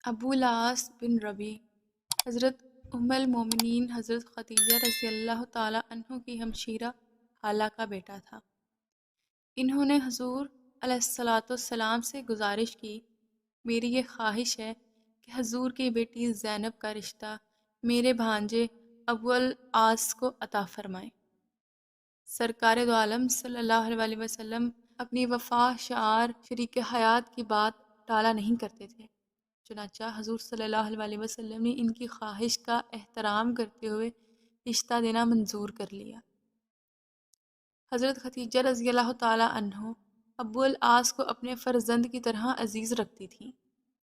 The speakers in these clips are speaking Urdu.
ابو العاص بن ربی حضرت ام المومنین حضرت خدیجہ رضی اللہ تعالی عنہ کی ہمشیرہ خالہ کا بیٹا تھا۔ انہوں نے حضور علیہ الصلاۃ والسلام سے گزارش کی، میری یہ خواہش ہے کہ حضور کی بیٹی زینب کا رشتہ میرے بھانجے ابو العاص کو عطا فرمائیں۔ سرکار دو عالم صلی اللہ علیہ وسلم اپنی وفا شعار شریک حیات کی بات ٹالا نہیں کرتے تھے، چنانچہ حضور صلی اللہ علیہ وسلم نے ان کی خواہش کا احترام کرتے ہوئے رشتہ دینا منظور کر لیا۔ حضرت خدیجہ رضی اللہ تعالی عنہ ابو العاص کو اپنے فرزند کی طرح عزیز رکھتی تھیں۔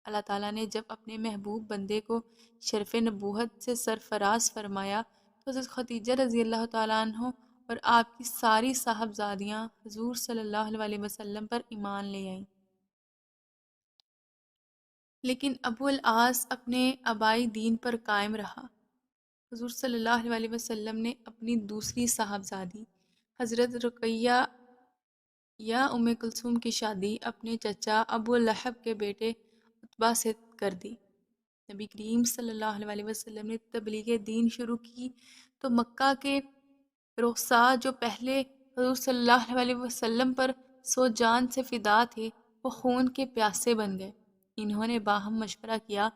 اللہ تعالیٰ نے جب اپنے محبوب بندے کو شرف نبوت سے سرفراز فرمایا تو حضرت خدیجہ رضی اللہ تعالیٰ عنہ اور آپ کی ساری صاحبزادیاں حضور صلی اللہ علیہ وسلم پر ایمان لے آئیں۔ لیکن ابو العاص اپنے آبائی دین پر قائم رہا۔ حضور صلی اللہ علیہ وسلم نے اپنی دوسری صاحبزادی حضرت رقیہ یا ام کلثوم کی شادی اپنے چچا ابو لہب کے بیٹے عتبہ سے کر دی۔ نبی کریم صلی اللہ علیہ وسلم نے تبلیغ دین شروع کی تو مکہ کے رؤساء جو پہلے حضور صلی اللہ علیہ وسلم پر سو جان سے فدا تھے وہ خون کے پیاسے بن گئے۔ انہوں نے باہم مشورہ کیا،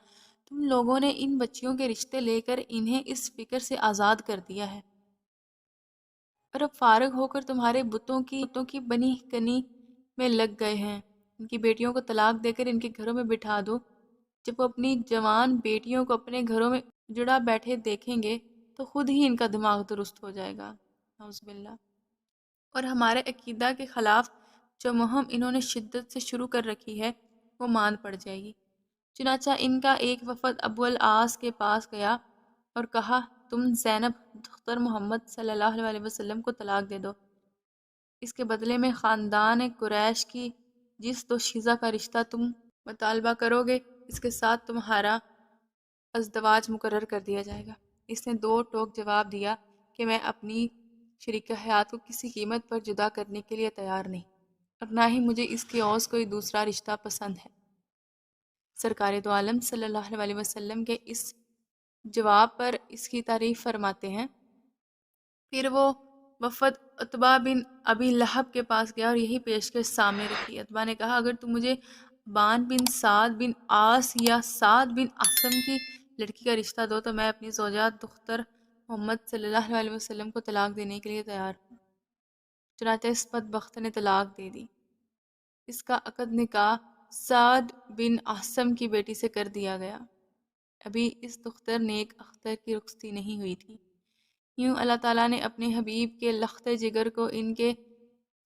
تم لوگوں نے ان بچیوں کے رشتے لے کر انہیں اس فکر سے آزاد کر دیا ہے اور اب فارغ ہو کر تمہارے بتوں کی بنی کنی میں لگ گئے ہیں۔ ان کی بیٹیوں کو طلاق دے کر ان کے گھروں میں بٹھا دو۔ جب وہ اپنی جوان بیٹیوں کو اپنے گھروں میں جڑا بیٹھے دیکھیں گے تو خود ہی ان کا دماغ درست ہو جائے گا۔ نعوذ باللہ۔ اور ہمارے عقیدہ کے خلاف جو مہم انہوں نے شدت سے شروع کر رکھی ہے وہ ماند پڑ جائے گی۔ چنانچہ ان کا ایک وفد ابو العاص کے پاس گیا اور کہا، تم زینب دختر محمد صلی اللہ علیہ وسلم کو طلاق دے دو۔ اس کے بدلے میں خاندان قریش کی جس دوشیزہ کا رشتہ تم مطالبہ کرو گے اس کے ساتھ تمہارا ازدواج مقرر کر دیا جائے گا۔ اس نے دو ٹوک جواب دیا کہ میں اپنی شریک حیات کو کسی قیمت پر جدا کرنے کے لیے تیار نہیں، اور نہ ہی مجھے اس کی عوض کوئی دوسرا رشتہ پسند ہے۔ سرکار دو عالم صلی اللہ علیہ وسلم کے اس جواب پر اس کی تعریف فرماتے ہیں، پھر وہ وفد عتبہ بن ابی لہب کے پاس گیا اور یہی پیشکش سامنے رکھی۔ عتبہ نے کہا، اگر تم مجھے بان بن سعد بن عاص یا سعد بن عاصم کی لڑکی کا رشتہ دو تو میں اپنی زوجہ دختر محمد صلی اللہ علیہ وسلم کو طلاق دینے کے لیے تیار ہوں۔ چنانچہ اس بدبخت نے طلاق دے دی۔ اس کا عقد نکاح سعد بن عاصم کی بیٹی سے کر دیا گیا۔ ابھی اس دختر نیک اختر کی رخصتی نہیں ہوئی تھی۔ یوں اللہ تعالیٰ نے اپنے حبیب کے لخت جگر کو ان کے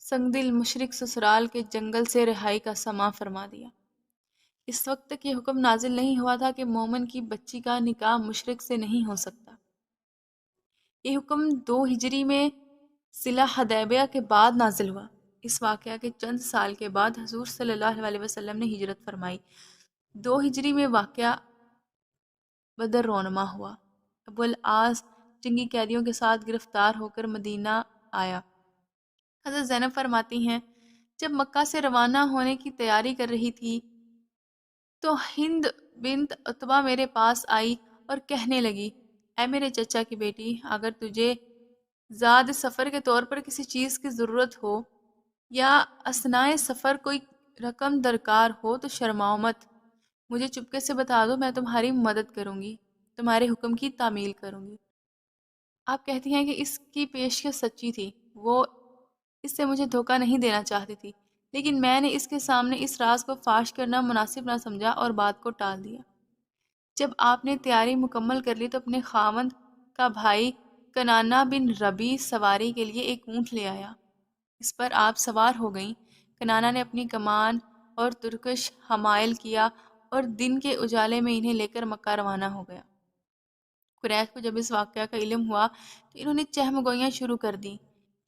سنگدل مشرق سسرال کے جنگل سے رہائی کا سماں فرما دیا۔ اس وقت تک یہ حکم نازل نہیں ہوا تھا کہ مومن کی بچی کا نکاح مشرک سے نہیں ہو سکتا۔ یہ حکم 2 ہجری میں صلح حدیبیہ کے بعد نازل ہوا۔ اس واقعہ کے چند سال کے بعد حضور صلی اللہ علیہ وسلم نے ہجرت فرمائی۔ 2 ہجری میں واقعہ بدر رونما ہوا۔ ابو العاص جنگی قیدیوں کے ساتھ گرفتار ہو کر مدینہ آیا۔ حضرت زینب فرماتی ہیں، جب مکہ سے روانہ ہونے کی تیاری کر رہی تھی تو ہند بنت عتبہ میرے پاس آئی اور کہنے لگی، اے میرے چچا کی بیٹی، اگر تجھے زاد سفر کے طور پر کسی چیز کی ضرورت ہو یا اثناء سفر کوئی رقم درکار ہو تو شرماؤ مت، مجھے چپکے سے بتا دو، میں تمہاری مدد کروں گی، تمہارے حکم کی تعمیل کروں گی۔ آپ کہتی ہیں کہ اس کی پیشکش سچی تھی، وہ اس سے مجھے دھوکہ نہیں دینا چاہتی تھی، لیکن میں نے اس کے سامنے اس راز کو فاش کرنا مناسب نہ سمجھا اور بات کو ٹال دیا۔ جب آپ نے تیاری مکمل کر لی تو اپنے خاوند کا بھائی کنانہ بن ربی سواری کے لیے ایک اونٹ لے آیا۔ اس پر آپ سوار ہو گئیں۔ کنانہ نے اپنی کمان اور ترکش حمائل کیا اور دن کے اجالے میں انہیں لے کر مکہ روانہ ہو گیا۔ قریش کو جب اس واقعہ کا علم ہوا تو انہوں نے چہم گوئیاں شروع کر دیں۔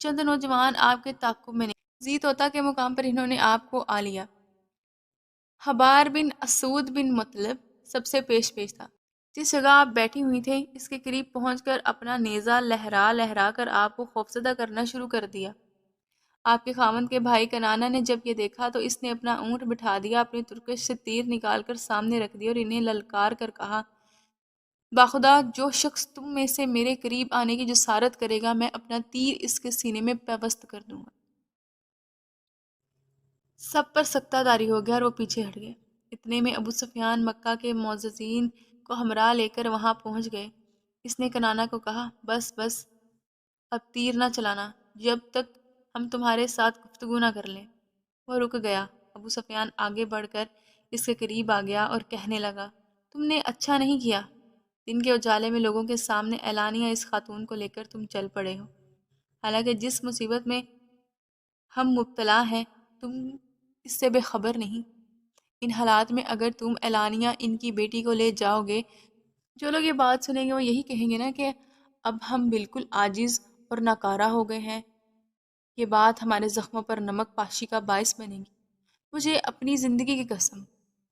چند نوجوان آپ کے تعاقب میں نہیں، ذی طوطا کے مقام پر انہوں نے آپ کو آ لیا۔ حبار بن اسود بن مطلب سب سے پیش تھا۔ جس جگہ آپ بیٹھی ہوئی تھے اس کے قریب پہنچ کر اپنا نیزہ لہرا لہرا کر آپ کو خوفزدہ کرنا شروع کر دیا۔ آپ کے خاوند کے بھائی کنانا نے جب یہ دیکھا تو اس نے اپنا اونٹ بٹھا دیا، اپنی ترکش سے تیر نکال کر سامنے رکھ دیا اور انہیں للکار کر کہا، باخدا جو شخص تم میں سے میرے قریب آنے کی جسارت کرے گا، میں اپنا تیر اس کے سینے میں پیوست کر دوں گا۔ سب پر سکتہ داری ہو گیا اور وہ پیچھے ہٹ گئے۔ اتنے میں ابو سفیان مکہ کے معززین کو ہمراہ لے کر وہاں پہنچ گئے۔ اس نے کنانا کو کہا، بس بس، اب تیر نہ چلانا جب تک ہم تمہارے ساتھ گفتگو نہ کر لیں۔ وہ رک گیا۔ ابو سفیان آگے بڑھ کر اس کے قریب آ گیا اور کہنے لگا، تم نے اچھا نہیں کیا، دن کے اجالے میں لوگوں کے سامنے اعلانیہ اس خاتون کو لے کر تم چل پڑے ہو، حالانکہ جس مصیبت میں ہم مبتلا ہیں تم اس سے بے خبر نہیں۔ ان حالات میں اگر تم اعلانیہ ان کی بیٹی کو لے جاؤ گے، جو لوگ یہ بات سنیں گے وہ یہی کہیں گے نا کہ اب ہم بالکل عاجز اور ناکارہ ہو گئے ہیں، یہ بات ہمارے زخموں پر نمک پاشی کا باعث بنے گی۔ مجھے اپنی زندگی کی قسم،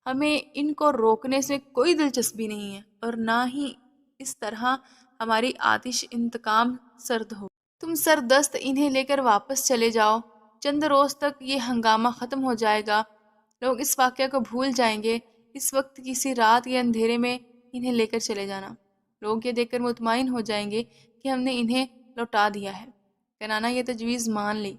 ہمیں ان کو روکنے سے کوئی دلچسپی نہیں ہے، اور نہ ہی اس طرح ہماری آتش انتقام سرد ہو۔ تم سردست انہیں لے کر واپس چلے جاؤ، چند روز تک یہ ہنگامہ ختم ہو جائے گا، لوگ اس واقعہ کو بھول جائیں گے۔ اس وقت کسی رات یا اندھیرے میں انہیں لے کر چلے جانا، لوگ یہ دیکھ کر مطمئن ہو جائیں گے کہ ہم نے انہیں لوٹا دیا ہے۔ کنانا یہ تجویز مان لی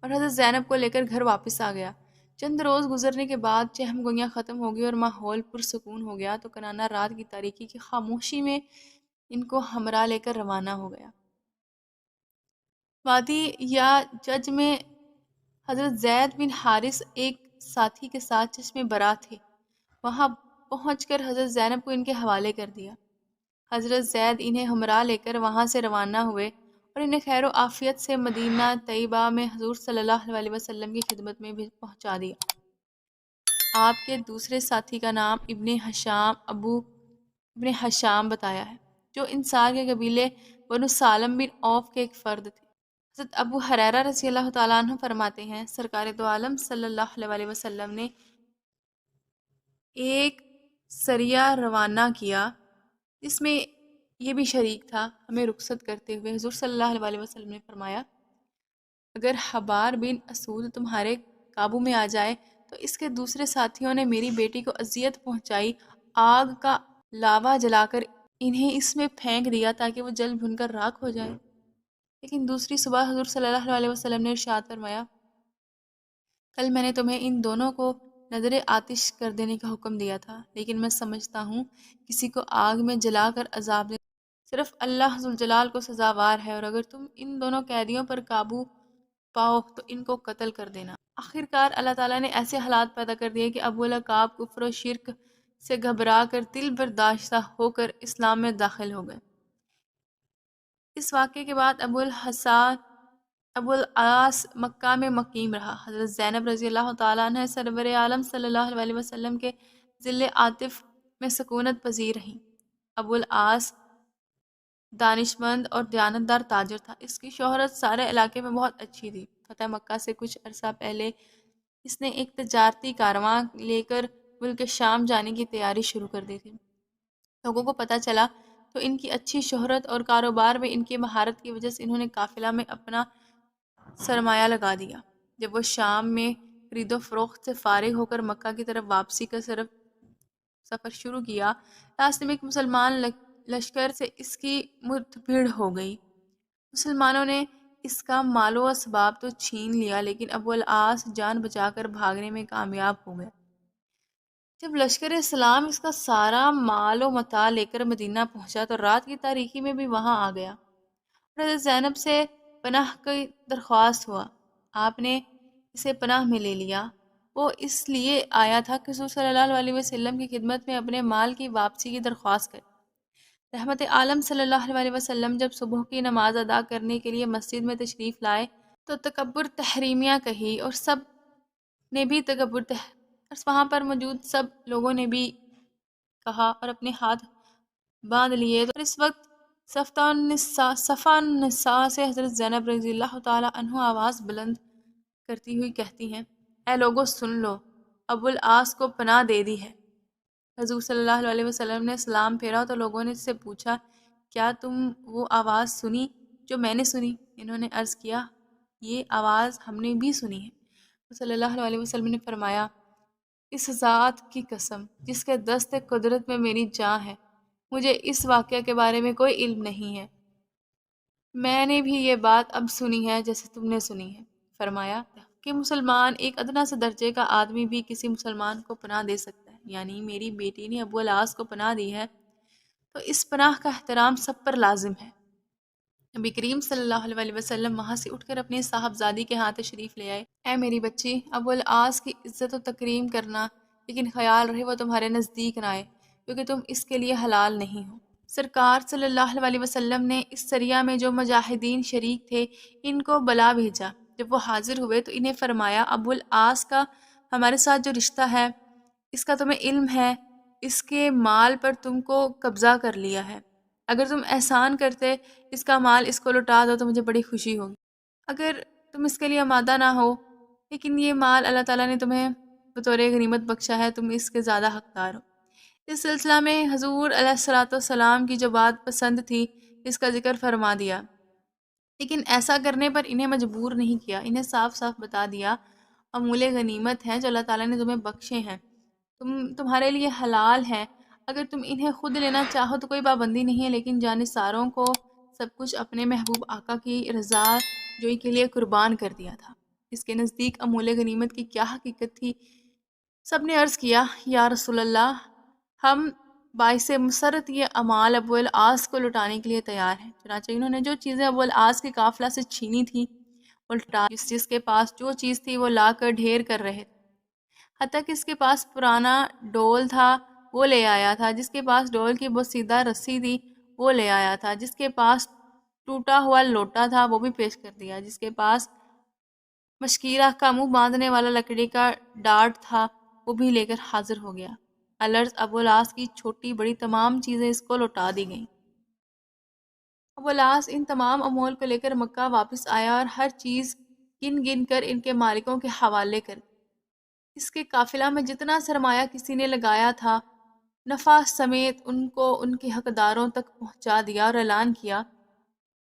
اور حضرت زینب کو لے کر گھر واپس آ گیا۔ چند روز گزرنے کے بعد چہم گوئیاں ختم ہو گئی اور ماحول پرسکون ہو گیا تو کنانا رات کی تاریکی کی خاموشی میں ان کو ہمراہ لے کر روانہ ہو گیا۔ وادی یا جج میں حضرت زید بن حارث ایک ساتھی کے ساتھ چشم برا تھے، وہاں پہنچ کر حضرت زینب کو ان کے حوالے کر دیا۔ حضرت زید انہیں ہمراہ لے کر وہاں سے روانہ ہوئے اور انہیں خیر و عافیت سے مدینہ طیبہ میں حضور صلی اللہ علیہ وسلم کی خدمت میں بھی پہنچا دیا۔ آپ کے دوسرے ساتھی کا نام ابن حشام بتایا ہے، جو انصار کے قبیلے بنو سالم بن عوف کے ایک فرد تھے۔ حضرت ابو ہریرہ رضی اللہ تعالیٰ عنہ فرماتے ہیں، سرکار دو عالم صلی اللہ علیہ وسلم نے ایک سریہ روانہ کیا جس میں یہ بھی شریک تھا۔ ہمیں رخصت کرتے ہوئے حضور صلی اللہ علیہ وسلم نے فرمایا، اگر حبار بن اسود تمہارے قابو میں آ جائے تو اس کے دوسرے ساتھیوں نے میری بیٹی کو اذیت پہنچائی، آگ کا لاوا جلا کر انہیں اس میں پھینک دیا تاکہ وہ جل بھن کر راکھ ہو جائے۔ لیکن دوسری صبح حضور صلی اللہ علیہ وسلم نے ارشاد فرمایا، کل میں نے تمہیں ان دونوں کو نظر آتش کر دینے کا حکم دیا تھا، لیکن میں سمجھتا ہوں کسی کو آگ میں جلا کر عذاب دینا صرف اللہ ذوالجلال کو سزاوار ہے، اور اگر تم ان دونوں قیدیوں پر قابو پاؤ تو ان کو قتل کر دینا۔ آخرکار اللہ تعالیٰ نے ایسے حالات پیدا کر دیے کہ ابو لقاب کفر و شرک سے گھبرا کر دل برداشتہ ہو کر اسلام میں داخل ہو گئے۔ اس واقعے کے بعد ابو العاص مکہ میں مقیم رہا۔ حضرت زینب رضی اللہ تعالیٰ عنہ سرور عالم صلی اللہ علیہ وسلم کے ظل عاطف میں سکونت پذیر رہیں۔ ابو العاص دانشمند اور دیانتدار تاجر تھا، اس کی شہرت سارے علاقے میں بہت اچھی تھی۔ فتح مکہ سے کچھ عرصہ پہلے اس نے ایک تجارتی کارواں لے کر ملک شام جانے کی تیاری شروع کر دی تھی۔ لوگوں کو پتہ چلا تو ان کی اچھی شہرت اور کاروبار میں ان کی مہارت کی وجہ سے انہوں نے قافلہ میں اپنا سرمایہ لگا دیا۔ جب وہ شام میں خرید و فروخت سے فارغ ہو کر مکہ کی طرف واپسی کا سفر شروع کیا، راستے میں ایک مسلمان لشکر سے اس کی مدبھیڑ ہو گئی۔ مسلمانوں نے اس کا مال و اسباب تو چھین لیا، لیکن ابو العاص جان بچا کر بھاگنے میں کامیاب ہو گیا۔ جب لشکر اسلام اس کا سارا مال و متاع لے کر مدینہ پہنچا تو رات کی تاریکی میں بھی وہاں آ گیا۔ حضرت زینب سے پناہ کی درخواست ہوا، آپ نے اسے پناہ میں لے لیا۔ وہ اس لیے آیا تھا کہ حضور صلی اللہ علیہ وسلم کی خدمت میں اپنے مال کی واپسی کی درخواست کرے۔ رحمت عالم صلی اللہ علیہ وسلم جب صبح کی نماز ادا کرنے کے لیے مسجد میں تشریف لائے تو تکبر تحریمیہ کہی اور وہاں پر موجود سب لوگوں نے بھی کہا اور اپنے ہاتھ باندھ لیے، اور اس وقت صفا النساء سے حضرت زینب رضی اللہ تعالی عنہ آواز بلند کرتی ہوئی کہتی ہیں، اے لوگو سن لو، ابو العاص کو پناہ دے دی ہے۔ حضور صلی اللہ علیہ وسلم نے سلام پھیرا تو لوگوں نے اس سے پوچھا، کیا تم وہ آواز سنی جو میں نے سنی؟ انہوں نے عرض کیا، یہ آواز ہم نے بھی سنی ہے۔ صلی اللہ علیہ وسلم نے فرمایا، اس ذات کی قسم جس کے دست قدرت میں میری جان ہے، مجھے اس واقعہ کے بارے میں کوئی علم نہیں ہے۔ میں نے بھی یہ بات اب سنی ہے جیسے تم نے سنی ہے۔ فرمایا کہ مسلمان ایک ادنا سے درجے کا آدمی بھی کسی مسلمان کو پناہ دے سکتا ہے، یعنی میری بیٹی نے ابو العاص کو پناہ دی ہے تو اس پناہ کا احترام سب پر لازم ہے۔ نبی کریم صلی اللہ علیہ وسلم وہاں سے اٹھ کر اپنے صاحبزادی کے ہاتھ تشریف لے آئے۔ اے میری بچی، ابو العاص کی عزت و تکریم کرنا، لیکن خیال رہے وہ تمہارے نزدیک نہ آئے، کیونکہ تم اس کے لیے حلال نہیں ہو۔ سرکار صلی اللہ علیہ وسلم نے اس سریہ میں جو مجاہدین شریک تھے ان کو بلا بھیجا۔ جب وہ حاضر ہوئے تو انہیں فرمایا، ابو العاص کا ہمارے ساتھ جو رشتہ ہے اس کا تمہیں علم ہے، اس کے مال پر تم کو قبضہ کر لیا ہے۔ اگر تم احسان کرتے اس کا مال اس کو لوٹا دو تو مجھے بڑی خوشی ہوگی، اگر تم اس کے لیے آمادہ نہ ہو، لیکن یہ مال اللہ تعالیٰ نے تمہیں بطور غنیمت بخشا ہے، تم اس کے زیادہ حقدار ہو۔ اس سلسلہ میں حضور علیہ الصلوۃ والسلام کی جو بات پسند تھی اس کا ذکر فرما دیا، لیکن ایسا کرنے پر انہیں مجبور نہیں کیا، انہیں صاف صاف بتا دیا امول غنیمت ہیں جو اللہ تعالیٰ نے تمہیں بخشے ہیں، تمہارے لیے حلال ہیں، اگر تم انہیں خود لینا چاہو تو کوئی پابندی نہیں ہے، لیکن جانثاروں کو سب کچھ اپنے محبوب آقا کی رضا جوئی کے لیے قربان کر دیا تھا۔ اس کے نزدیک امول غنیمت کی کیا حقیقت تھی؟ سب نے عرض کیا، یا رسول اللہ، ہم باعث مسرت یہ امال ابو العاص کو لٹانے کے لیے تیار ہیں۔ چنانچہ انہوں نے جو چیزیں ابو العاص کے قافلہ سے چھینی تھیں وہ لٹا، جس کے پاس جو چیز تھی وہ لا کر ڈھیر کر رہے، حتیٰ کہ اس کے پاس پرانا ڈول تھا وہ لے آیا تھا، جس کے پاس ڈول کی بوسیدہ رسی تھی وہ لے آیا تھا، جس کے پاس ٹوٹا ہوا لوٹا تھا وہ بھی پیش کر دیا، جس کے پاس مشکیرہ کا منہ باندھنے والا لکڑی کا ڈاٹ تھا وہ بھی لے کر حاضر ہو گیا۔ الرز ابو العاص کی چھوٹی بڑی تمام چیزیں اس کو لوٹا دی گئیں۔ ابو العاص ان تمام امول کو لے کر مکہ واپس آیا اور ہر چیز گن گن کر ان کے مالکوں کے حوالے کر دی۔ اس کے قافلہ میں جتنا سرمایہ کسی نے لگایا تھا نفع سمیت ان کو ان کے حقداروں تک پہنچا دیا اور اعلان کیا،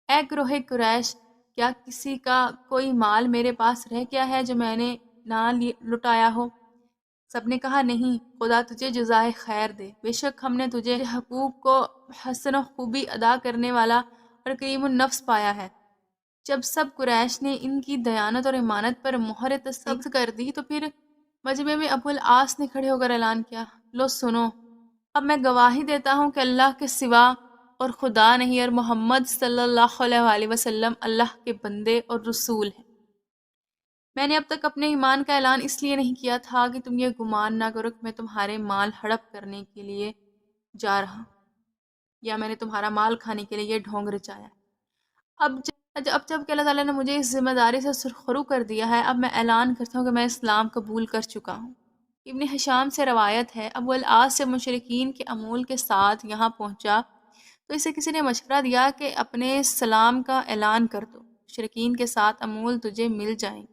اے گروہ قریش، کیا کسی کا کوئی مال میرے پاس رہ گیا ہے جو میں نے نہ لٹایا ہو؟ سب نے کہا، نہیں، خدا تجھے جزائے خیر دے، بے شک ہم نے تجھے حقوق کو حسن و خوبی ادا کرنے والا اور کریم النفس پایا ہے۔ جب سب قریش نے ان کی دیانت اور امانت پر مہر تصدیق کر دی تو پھر مجمع میں ابو العاص نے کھڑے ہو کر اعلان کیا، لو سنو، اب میں گواہی دیتا ہوں کہ اللہ کے سوا اور خدا نہیں، اور محمد صلی اللہ علیہ وسلم اللہ کے بندے اور رسول ہیں۔ میں نے اب تک اپنے ایمان کا اعلان اس لیے نہیں کیا تھا کہ تم یہ گمان نہ کرو کہ میں تمہارے مال ہڑپ کرنے کے لیے جا رہا ہوں، یا میں نے تمہارا مال کھانے کے لیے یہ ڈھونگ رچایا۔ اب جب کہ اللہ تعالیٰ نے مجھے اس ذمہ داری سے سرخرو کر دیا ہے، اب میں اعلان کرتا ہوں کہ میں اسلام قبول کر چکا ہوں۔ ابن حشام سے روایت ہے، ابو العاص سے مشرکین کے امول کے ساتھ یہاں پہنچا تو اسے کسی نے مشورہ دیا کہ اپنے سلام کا اعلان کر دو، مشرکین کے ساتھ امول تجھے مل جائیں۔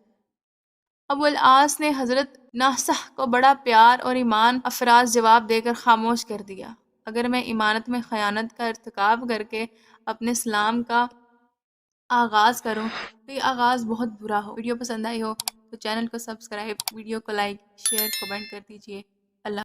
ابو العاص نے حضرت ناصح کو بڑا پیار اور ایمان افراز جواب دے کر خاموش کر دیا، اگر میں ایمانت میں خیانت کا ارتکاب کر کے اپنے اسلام کا آغاز کروں تو یہ آغاز بہت برا ہو۔ ویڈیو پسند آئی ہو تو چینل کو سبسکرائب، ویڈیو کو لائک، شیئر، کمنٹ کر دیجیے۔